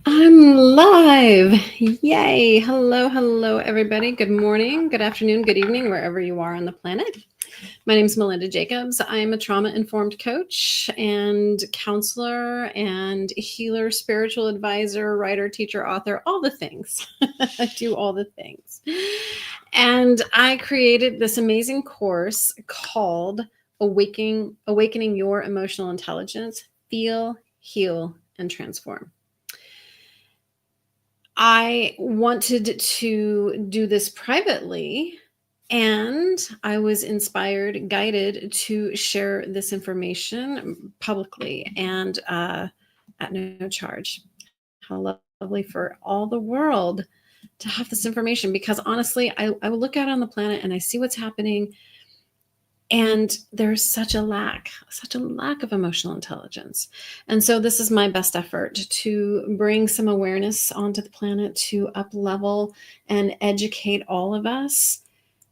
I'm live. Yay. Hello, everybody. Good morning, good afternoon, good evening, wherever you are on the planet. My name is Melinda Jacobs. I'm a trauma-informed coach and counselor and healer, spiritual advisor, writer, teacher, author, all the things. I do all the things. And I created this amazing course called Awakening Your Emotional Intelligence, Feel, Heal, and Transform. I wanted to do this privately, and I was inspired, guided to share this information publicly and at no charge. How lovely for all the world to have this information, because honestly, I look out on the planet and I see what's happening. And there's such a lack of emotional intelligence. And so this is my best effort to bring some awareness onto the planet, to up level and educate all of us,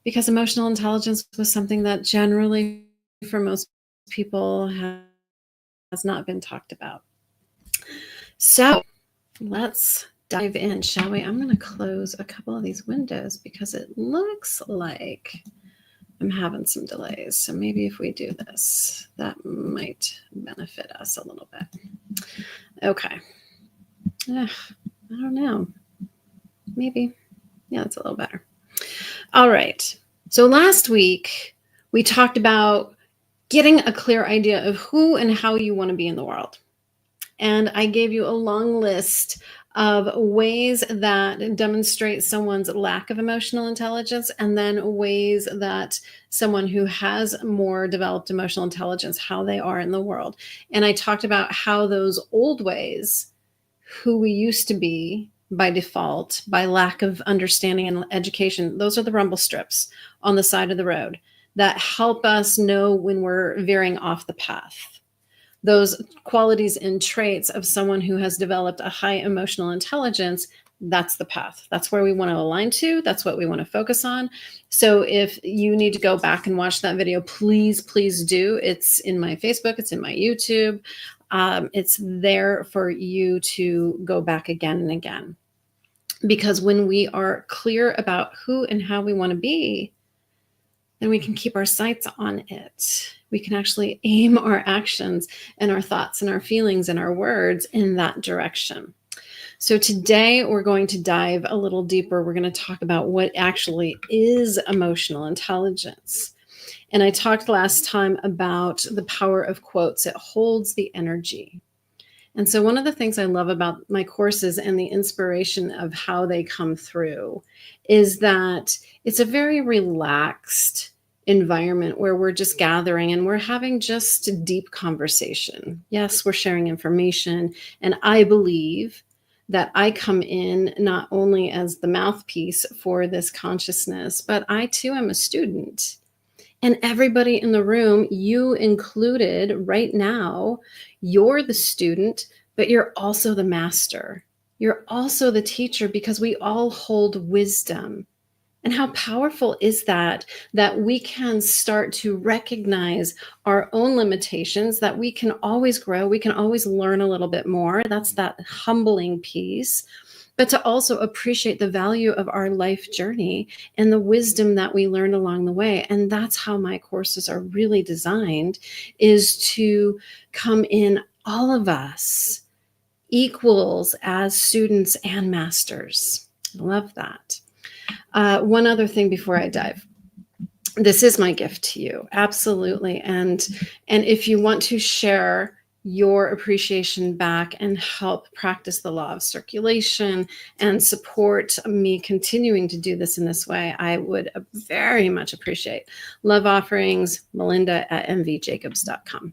because emotional intelligence was something that generally for most people has not been talked about. So let's dive in, shall we? I'm going to close a couple of these windows because it looks like I'm having some delays. So maybe if we do this, that might benefit us a little bit. Okay. I don't know. Maybe. Yeah, that's a little better. All right. So last week, we talked about getting a clear idea of who and how you want to be in the world. And I gave you a long list of ways that demonstrate someone's lack of emotional intelligence, and then ways that someone who has more developed emotional intelligence, how they are in the world. And I talked about how those old ways, who we used to be by default, by lack of understanding and education, those are the rumble strips on the side of the road that help us know when we're veering off the path. Those qualities and traits of someone who has developed a high emotional intelligence, that's the path. That's where we want to align to. That's what we want to focus on. So if you need to go back and watch that video, please do. It's in my Facebook. It's in my YouTube. It's there for you to go back again and again. Because when we are clear about who and how we want to be, then we can keep our sights on it. We can actually aim our actions and our thoughts and our feelings and our words in that direction. So today we're going to dive a little deeper. We're going to talk about what actually is emotional intelligence. And I talked last time about the power of quotes. It holds the energy. And so one of the things I love about my courses and the inspiration of how they come through is that it's a very relaxed environment where we're just gathering and we're having just deep conversation. Yes, we're sharing information. And I believe that I come in not only as the mouthpiece for this consciousness, but I too am a student. And everybody in the room, you included right now, you're the student, but you're also the master. You're also the teacher, because we all hold wisdom. And how powerful is that we can start to recognize our own limitations, that we can always grow, we can always learn a little bit more. That's that humbling piece. But to also appreciate the value of our life journey and the wisdom that we learn along the way. And that's how my courses are really designed, is to come in, all of us, equals as students and masters. I love that. One other thing before I dive. This is my gift to you, absolutely. And if you want to share your appreciation back and help practice the law of circulation and support me continuing to do this in this way, I would very much appreciate love offerings, melinda@mvjacobs.com.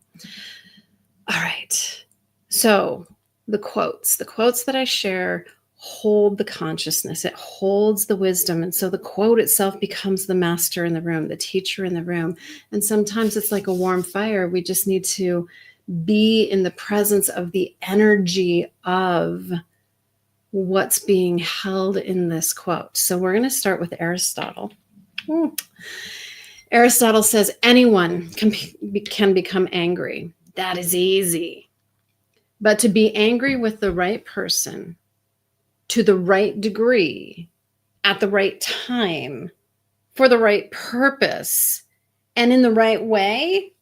All right. So the quotes that I share hold the consciousness, it holds the wisdom. And so the quote itself becomes the master in the room, the teacher in the room. And sometimes it's like a warm fire. We just need to be in the presence of the energy of what's being held in this quote. So we're going to start with Aristotle. Aristotle says, anyone can become angry. That is easy. But to be angry with the right person to the right degree, at the right time, for the right purpose, and in the right way,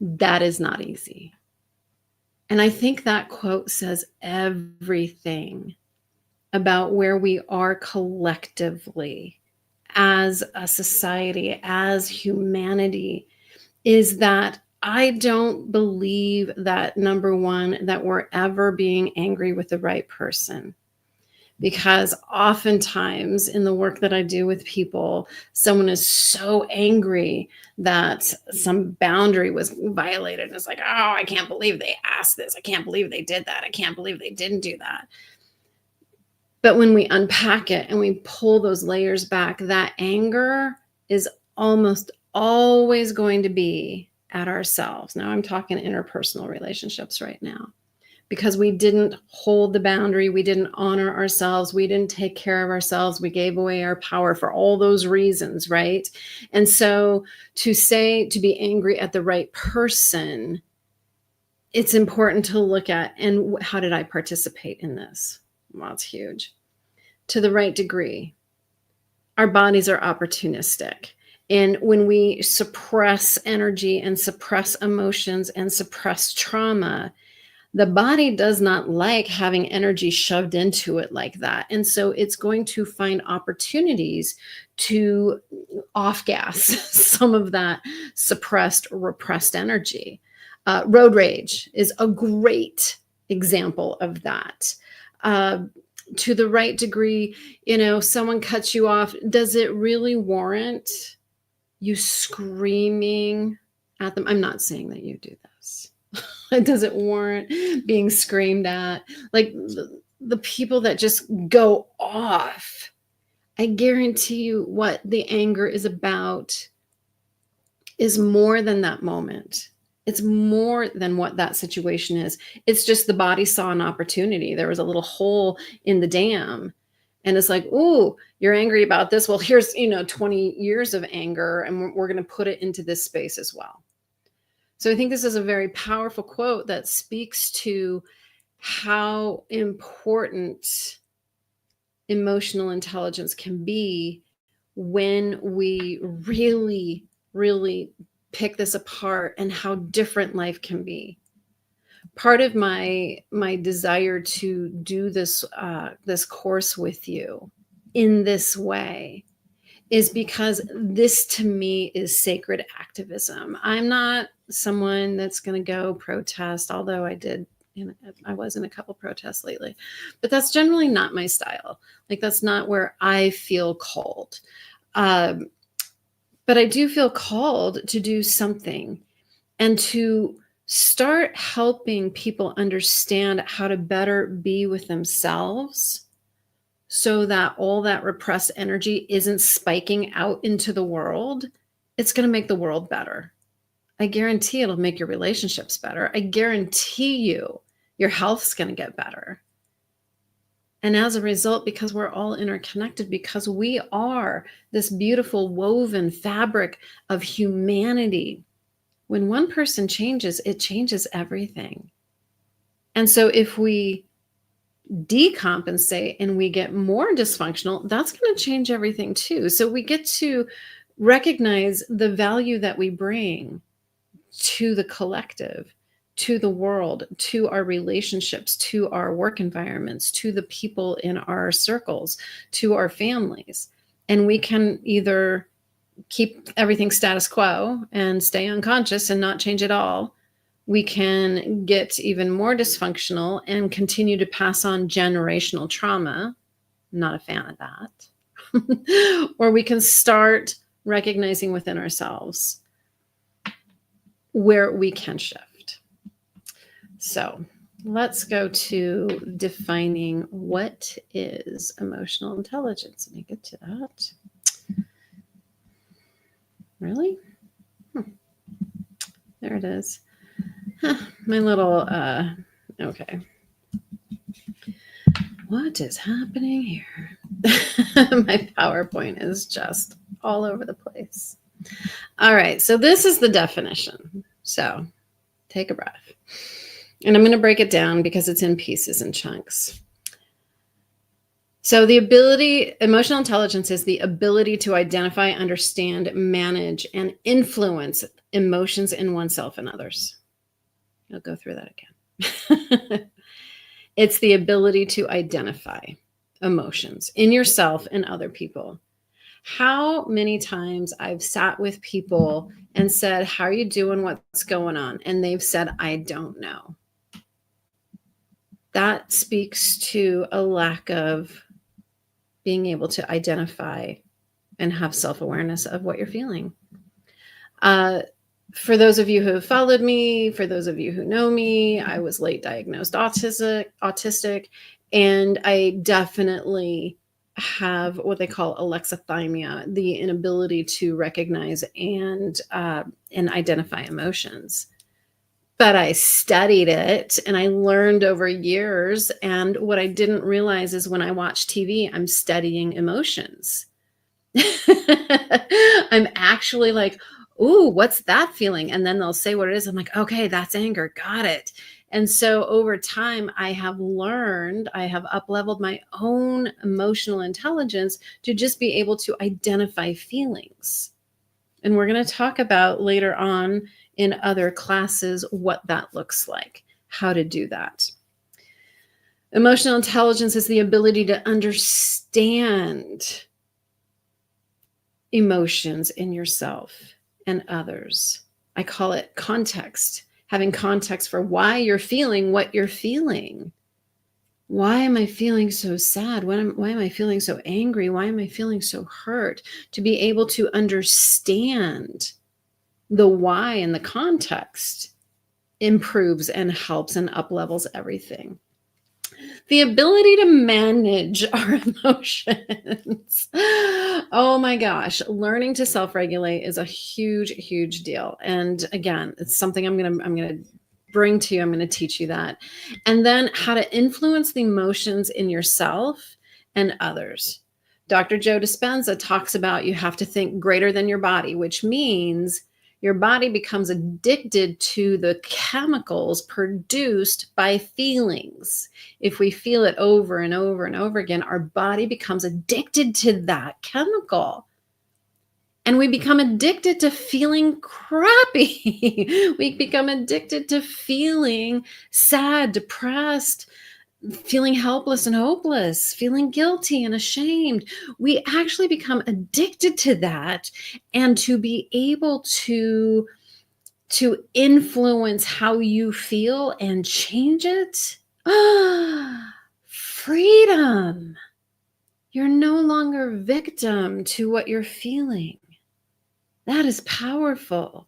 that is not easy. And I think that quote says everything about where we are collectively as a society, as humanity, is that I don't believe that, number one, that we're ever being angry with the right person. Because oftentimes in the work that I do with people, someone is so angry that some boundary was violated. And it's like, oh, I can't believe they asked this. I can't believe they did that. I can't believe they didn't do that. But when we unpack it and we pull those layers back, that anger is almost always going to be at ourselves. Now I'm talking interpersonal relationships right now. Because we didn't hold the boundary, we didn't honor ourselves, we didn't take care of ourselves, we gave away our power for all those reasons, right? And so to be angry at the right person, it's important to look at, and how did I participate in this? Well, it's huge. To the right degree. Our bodies are opportunistic. And when we suppress energy and suppress emotions and suppress trauma, the body does not like having energy shoved into it like that. And so it's going to find opportunities to off gas some of that suppressed, repressed energy. Road rage is a great example of that. To the right degree, someone cuts you off. Does it really warrant you screaming at them? I'm not saying that you do this. It doesn't warrant being screamed at. Like the people that just go off, I guarantee you what the anger is about is more than that moment. It's more than what that situation is. It's just the body saw an opportunity. There was a little hole in the dam. And it's like, ooh, you're angry about this. Well, here's, 20 years of anger, and we're going to put it into this space as well. So I think this is a very powerful quote that speaks to how important emotional intelligence can be when we really, really pick this apart, and how different life can be. Part of my desire to do this course with you in this way is because this to me is sacred activism. I'm not someone that's going to go protest, although I was in a couple protests lately, but that's generally not my style. Like, that's not where I feel called. But I do feel called to do something and to start helping people understand how to better be with themselves, so that all that repressed energy isn't spiking out into the world. It's going to make the world better. I guarantee it'll make your relationships better. I guarantee you your health's going to get better. And as a result, because we're all interconnected, because we are this beautiful woven fabric of humanity, when one person changes, it changes everything. And so if we decompensate and we get more dysfunctional, that's going to change everything too. So we get to recognize the value that we bring to the collective, to the world, to our relationships, to our work environments, to the people in our circles, to our families. And we can either keep everything status quo and stay unconscious and not change at all. We can get even more dysfunctional and continue to pass on generational trauma. I'm not a fan of that. Or we can start recognizing within ourselves where we can shift. So let's go to defining what is emotional intelligence. Let me get to that. Really? There it is. My little, okay. What is happening here? My PowerPoint is just all over the place. All right, so this is the definition. So take a breath. And I'm going to break it down because it's in pieces and chunks. So emotional intelligence is the ability to identify, understand, manage, and influence emotions in oneself and others. I'll go through that again. It's the ability to identify emotions in yourself and other people. How many times I've sat with people and said, "How are you doing? What's going on?" And they've said, "I don't know." That speaks to a lack of being able to identify and have self-awareness of what you're feeling. For those of you who have followed me, for those of you who know me, I was late diagnosed autistic, and I definitely have what they call alexithymia, the inability to recognize and identify emotions. But I studied it and I learned over years. And what I didn't realize is when I watch TV, I'm studying emotions. I'm actually like, "Ooh, what's that feeling?" And then they'll say what it is. I'm like, "Okay, that's anger. Got it." And so over time, I have up-leveled my own emotional intelligence to just be able to identify feelings. And we're going to talk about later on in other classes what that looks like, how to do that. Emotional intelligence is the ability to understand emotions in yourself and others. I call it context, having context for why you're feeling what you're feeling. Why am I feeling so sad? Why am I feeling so angry? Why am I feeling so hurt? To be able to understand the why and the context improves and helps and up-levels everything. The ability to manage our emotions. Oh my gosh, learning to self-regulate is a huge, huge deal. And again, it's something I'm gonna bring to you. I'm gonna teach you that. And then how to influence the emotions in yourself and others. Dr. Joe Dispenza talks about you have to think greater than your body, which means your body becomes addicted to the chemicals produced by feelings. If we feel it over and over and over again, our body becomes addicted to that chemical. And we become addicted to feeling crappy. We become addicted to feeling sad, depressed, feeling helpless and hopeless, feeling guilty and ashamed. We actually become addicted to that. And to be able to influence how you feel and change it, freedom. You're no longer victim to what you're feeling. That is powerful.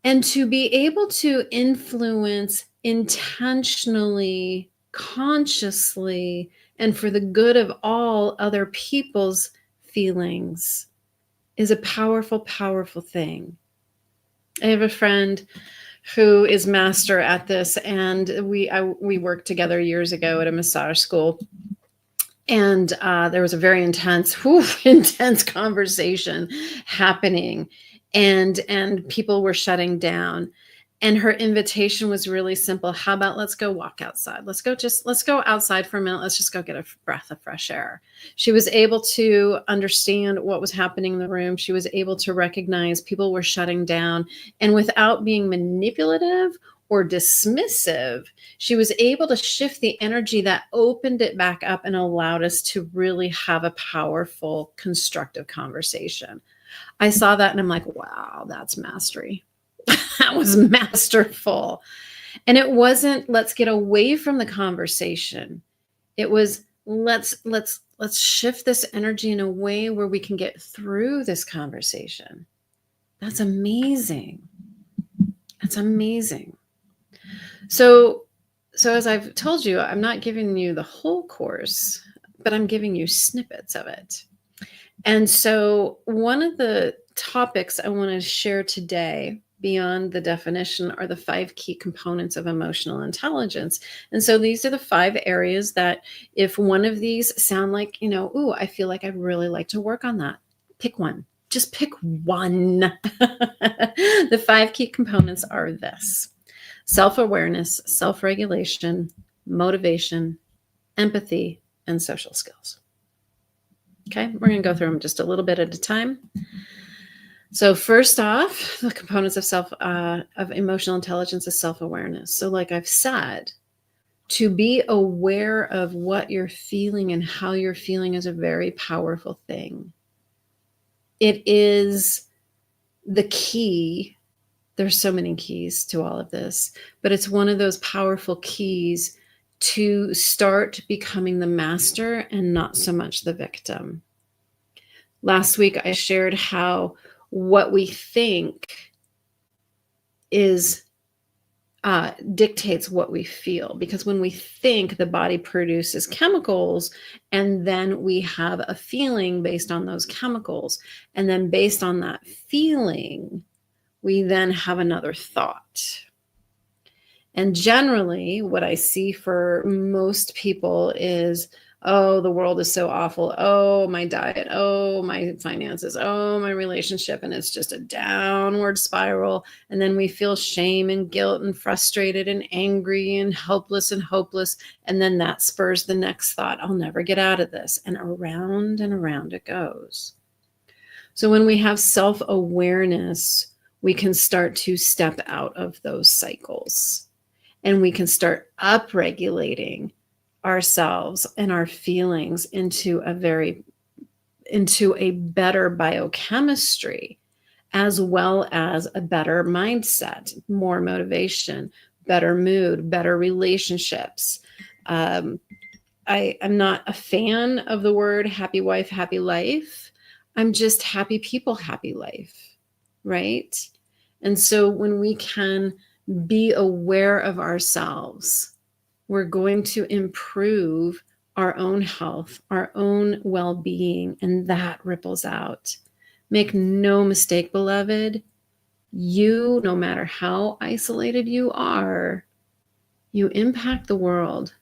And to be able to influence intentionally, consciously, and for the good of all other people's feelings is a powerful, powerful thing. I have a friend who is master at this, and we worked together years ago at a massage school. And there was a very intense conversation happening, and people were shutting down. And her invitation was really simple. How about let's go walk outside? Let's go outside for a minute. Let's just go get a breath of fresh air. She was able to understand what was happening in the room. She was able to recognize people were shutting down, and without being manipulative or dismissive, she was able to shift the energy that opened it back up and allowed us to really have a powerful, constructive conversation. I saw that and I'm like, wow, that's mastery. That was masterful. And it wasn't, let's get away from the conversation. It was, let's shift this energy in a way where we can get through this conversation. That's amazing. That's amazing. So as I've told you, I'm not giving you the whole course, but I'm giving you snippets of it. And so one of the topics I want to share today beyond the definition are the 5 key components of emotional intelligence. And so these are the 5 areas that if one of these sound like, ooh, I feel like I'd really like to work on that, pick one. Just pick one. The 5 key components are this: self-awareness, self-regulation, motivation, empathy, and social skills. Okay, we're going to go through them just a little bit at a time. So first off, the components of emotional intelligence is self-awareness. So like I've said, to be aware of what you're feeling and how you're feeling is a very powerful thing. It is the key. There's so many keys to all of this, but it's one of those powerful keys to start becoming the master and not so much the victim. Last week, I shared how what we think is dictates what we feel, because when we think, the body produces chemicals, and then we have a feeling based on those chemicals, and then based on that feeling, we then have another thought. And generally, what I see for most people is, oh, the world is so awful. Oh, my diet. Oh, my finances. Oh, my relationship. And it's just a downward spiral. And then we feel shame and guilt and frustrated and angry and helpless and hopeless. And then that spurs the next thought. I'll never get out of this. And around it goes. So when we have self-awareness, we can start to step out of those cycles. And we can start upregulating ourselves and our feelings into a better biochemistry, as well as a better mindset, more motivation, better mood, better relationships. I'm not a fan of the word happy wife, happy life. I'm just happy people, happy life, right? And so when we can be aware of ourselves, we're going to improve our own health, our own well-being, and that ripples out. Make no mistake, beloved, you, no matter how isolated you are, you impact the world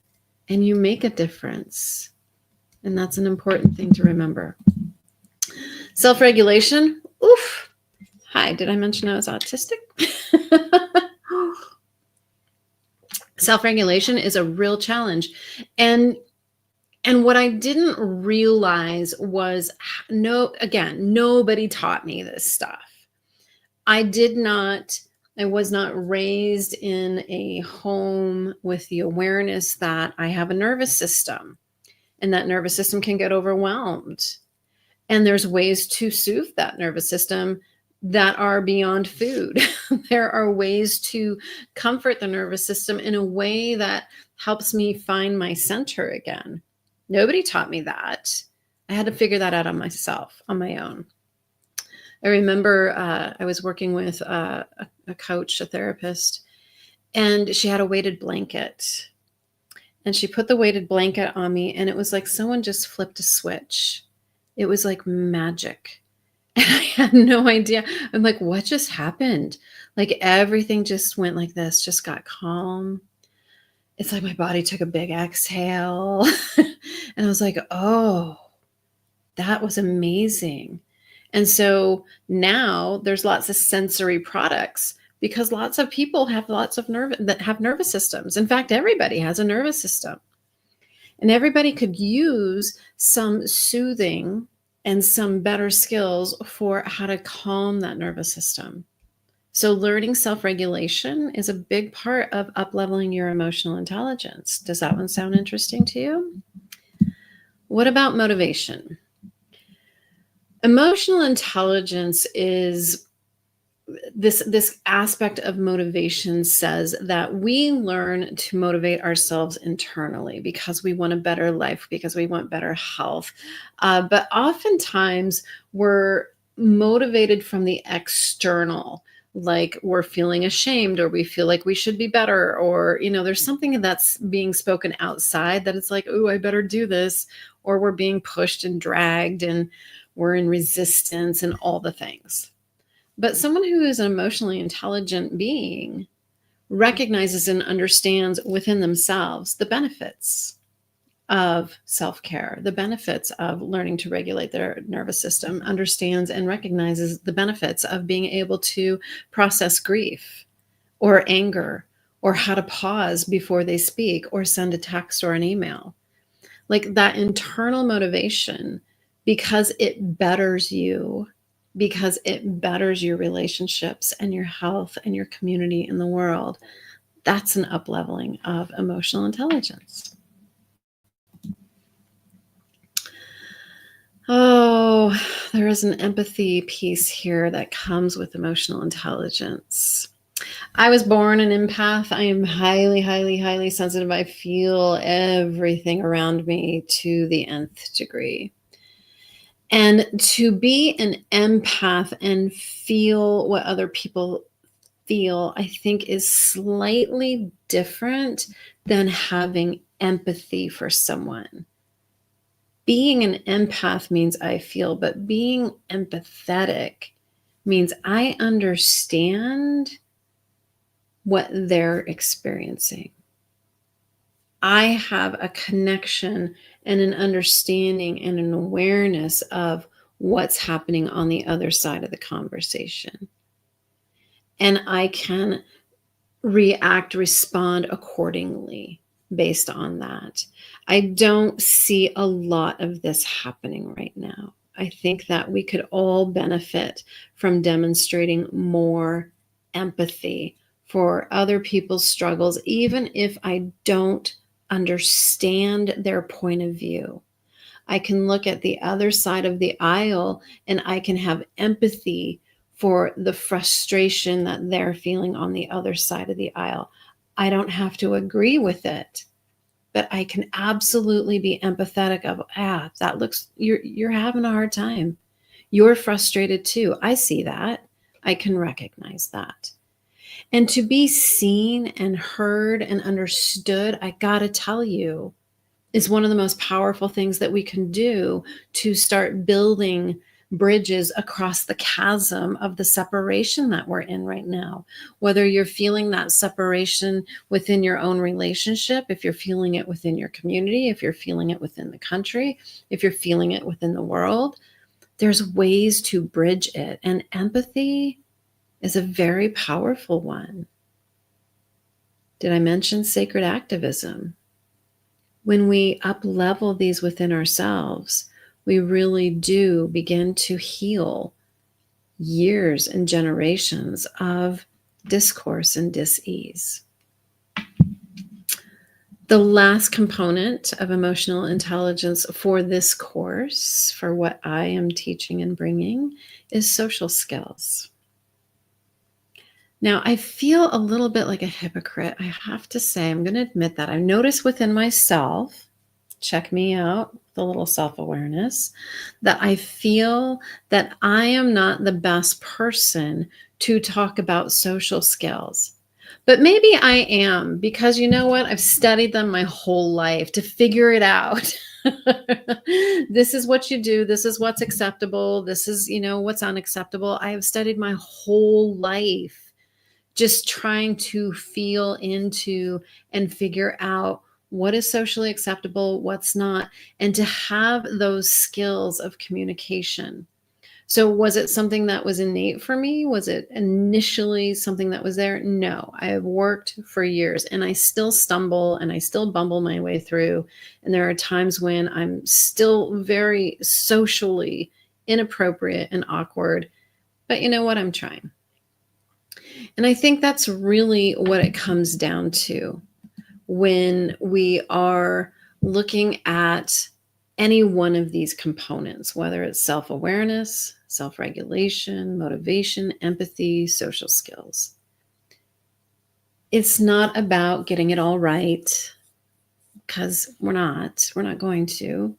and you make a difference. And that's an important thing to remember. Self-regulation. Oof. Hi, did I mention I was autistic? Self-regulation is a real challenge. And what I didn't realize was, nobody taught me this stuff. I was not raised in a home with the awareness that I have a nervous system, and that nervous system can get overwhelmed. And there's ways to soothe that nervous system that are beyond food. There are ways to comfort the nervous system in a way that helps me find my center again. Nobody taught me that. I had to figure that out on myself, on my own. I remember I was working with a coach, a therapist, and she had a weighted blanket. And she put the weighted blanket on me, and it was like someone just flipped a switch. It was like magic. And I had no idea. I'm like, what just happened? Like everything just went like this, just got calm. It's like my body took a big exhale. And I was like, oh, that was amazing. And so now there's lots of sensory products, because lots of people have nervous systems. In fact, everybody has a nervous system. And everybody could use some soothing and some better skills for how to calm that nervous system. So learning self-regulation is a big part of up-leveling your emotional intelligence. Does that one sound interesting to you? What about motivation? Emotional intelligence is this aspect of motivation says that we learn to motivate ourselves internally because we want a better life, because we want better health. But oftentimes we're motivated from the external, like we're feeling ashamed, or we feel like we should be better, or, there's something that's being spoken outside that it's like, oh, I better do this, or we're being pushed and dragged and we're in resistance and all the things. But someone who is an emotionally intelligent being recognizes and understands within themselves the benefits of self-care, the benefits of learning to regulate their nervous system, understands and recognizes the benefits of being able to process grief or anger, or how to pause before they speak or send a text or an email. like that internal motivation, because it betters you, because it betters your relationships and your health and your community in the world. That's an up-leveling of emotional intelligence. Oh, there is an empathy piece here that comes with emotional intelligence. I was born an empath. I am highly, highly, highly sensitive. I feel everything around me to the nth degree. And to be an empath and feel what other people feel, I think, is slightly different than having empathy for someone. Being an empath means I feel, but being empathetic means I understand what they're experiencing. I have a connection and an understanding and an awareness of what's happening on the other side of the conversation. And I can respond accordingly based on that. I don't see a lot of this happening right now. I think that we could all benefit from demonstrating more empathy for other people's struggles, even if I don't understand their point of view. I can look at the other side of the aisle and I can have empathy for the frustration that they're feeling on the other side of the aisle. I don't have to agree with it, but I can absolutely be empathetic of, that looks, you're having a hard time. You're frustrated too. I see that. I can recognize that. And to be seen and heard and understood, I gotta tell you, is one of the most powerful things that we can do to start building bridges across the chasm of the separation that we're in right now. Whether you're feeling that separation within your own relationship, if you're feeling it within your community, if you're feeling it within the country, if you're feeling it within the world, there's ways to bridge it. And empathy is a very powerful one. Did I mention sacred activism? When we up-level these within ourselves, we really do begin to heal years and generations of discourse and dis-ease. The last component of emotional intelligence for this course, for what I am teaching and bringing, is social skills. Now, I feel a little bit like a hypocrite. I have to say, I'm going to admit that. I notice within myself, check me out, the little self-awareness, that I feel that I am not the best person to talk about social skills. But maybe I am, because you know what? I've studied them my whole life to figure it out. This is what you do. This is what's acceptable. This is, what's unacceptable. I have studied my whole life just trying to feel into and figure out what is socially acceptable, what's not, and to have those skills of communication. So was it something that was innate for me? Was it initially something that was there? No, I have worked for years and I still stumble and I still bumble my way through. And there are times when I'm still very socially inappropriate and awkward, but you know what? I'm trying. And I think that's really what it comes down to when we are looking at any one of these components, whether it's self-awareness, self-regulation, motivation, empathy, social skills. It's not about getting it all right, because we're not going to.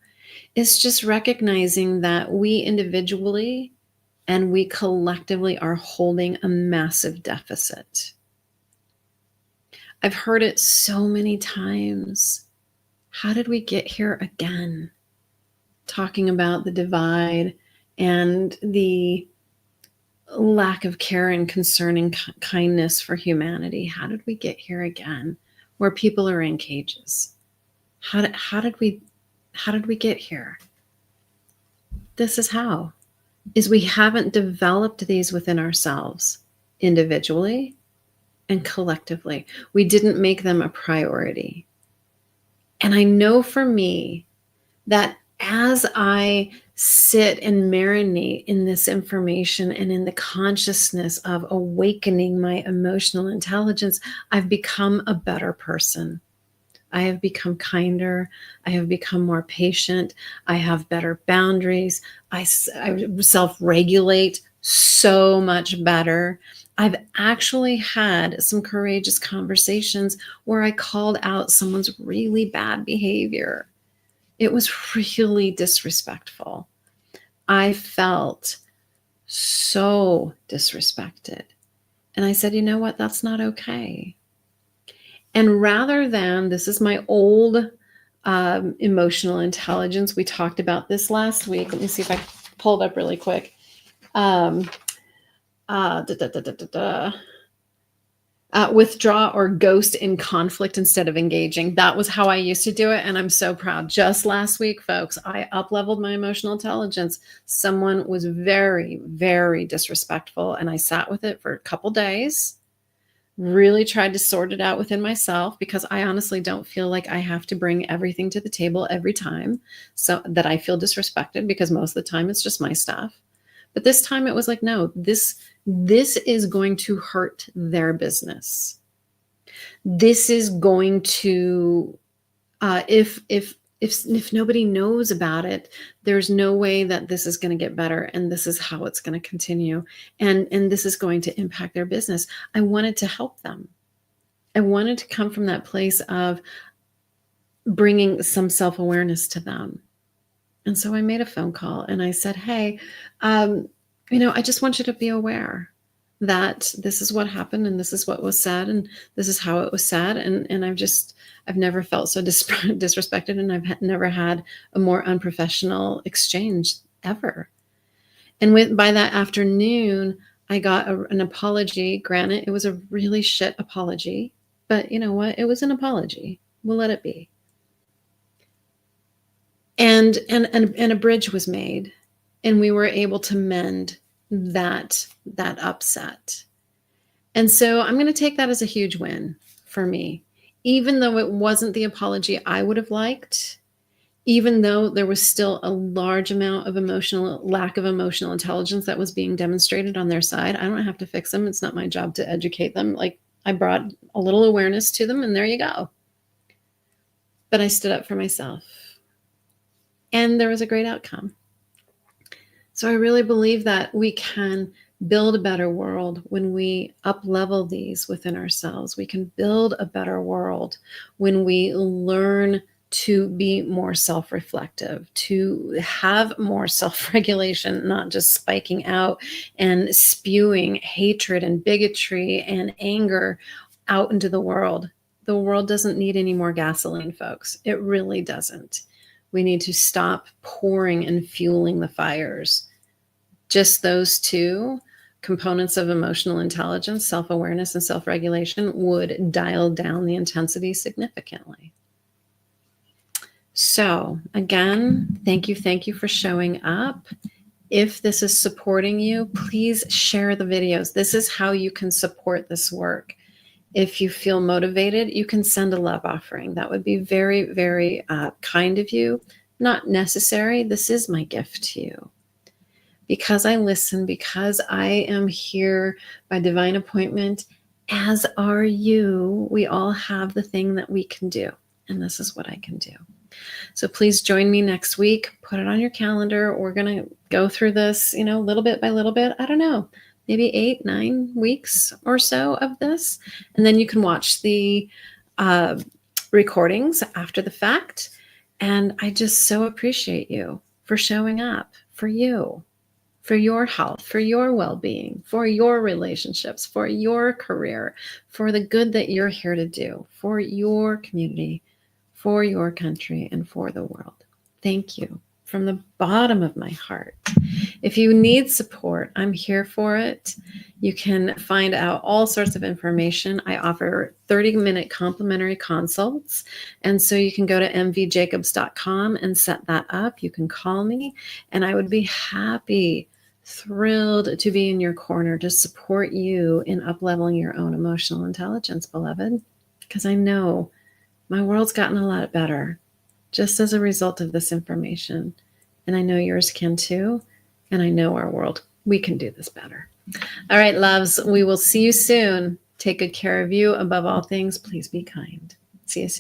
It's just recognizing that we individually and we collectively are holding a massive deficit. I've heard it so many times. How did we get here again? Talking about the divide and the lack of care and concern and kindness for humanity. How did we get here again? Where people are in cages. How did we get here? This is how. Is we haven't developed these within ourselves individually and collectively. We didn't make them a priority. And I know for me, that as I sit and marinate in this information and in the consciousness of awakening my emotional intelligence, I've become a better person. I have become kinder. I have become more patient. I have better boundaries. I self-regulate so much better. I've actually had some courageous conversations where I called out someone's really bad behavior. It was really disrespectful. I felt so disrespected. And I said, you know what? That's not okay. And rather than, this is my old emotional intelligence. We talked about this last week. Let me see if I pull it up really quick. Um, da, da, da, da, da, da. Withdraw or ghost in conflict instead of engaging. That was how I used to do it. And I'm so proud. Just last week, folks, I up-leveled my emotional intelligence. Someone was very, very disrespectful. And I sat with it for a couple days, really tried to sort it out within myself, because I honestly don't feel like I have to bring everything to the table every time so that I feel disrespected, because most of the time it's just my stuff. But this time it was like, no, this is going to hurt their business. This is going to, if nobody knows about it, there's no way that this is going to get better, and this is how it's going to continue, and this is going to impact their business. I wanted to help them. I wanted to come from that place of bringing some self-awareness to them. And so I made a phone call and I said, hey, I just want you to be aware that this is what happened, and this is what was said, and this is how it was said. And I've never felt so disrespected, and I've never had a more unprofessional exchange ever. And by that afternoon, I got an apology. Granted, it was a really shit apology, but you know what? It was an apology. We'll let it be. And a bridge was made, and we were able to mend that upset. And so I'm going to take that as a huge win for me, even though it wasn't the apology I would have liked, even though there was still a large amount of lack of emotional intelligence that was being demonstrated on their side. I don't have to fix them. It's not my job to educate them. Like, I brought a little awareness to them, and there you go. But I stood up for myself, and there was a great outcome. So I really believe that we can build a better world when we up-level these within ourselves. We can build a better world when we learn to be more self-reflective, to have more self-regulation, not just spiking out and spewing hatred and bigotry and anger out into the world. The world doesn't need any more gasoline, folks. It really doesn't. We need to stop pouring and fueling the fires. Just those two components of emotional intelligence, self-awareness and self-regulation, would dial down the intensity significantly. So again, thank you for showing up. If this is supporting you, please share the videos. This is how you can support this work. If you feel motivated, you can send a love offering. That would be very, very kind of you. Not necessary. This is my gift to you. Because I listen, because I am here by divine appointment, as are you. We all have the thing that we can do, and this is what I can do. So please join me next week. Put it on your calendar. We're going to go through this, little bit by little bit. I don't know, maybe 8-9 weeks or so of this. And then you can watch the recordings after the fact. And I just so appreciate you for showing up for you, for your health, for your well-being, for your relationships, for your career, for the good that you're here to do, for your community, for your country, and for the world. Thank you from the bottom of my heart. If you need support, I'm here for it. You can find out all sorts of information. I offer 30-minute complimentary consults. And so you can go to mvjacobs.com and set that up. You can call me, and I would be happy, thrilled to be in your corner to support you in up-leveling your own emotional intelligence, beloved, because I know my world's gotten a lot better. just as a result of this information. And I know yours can too. And I know our world, we can do this better. All right, loves, we will see you soon. Take good care of you. Above all things, please be kind. See you soon.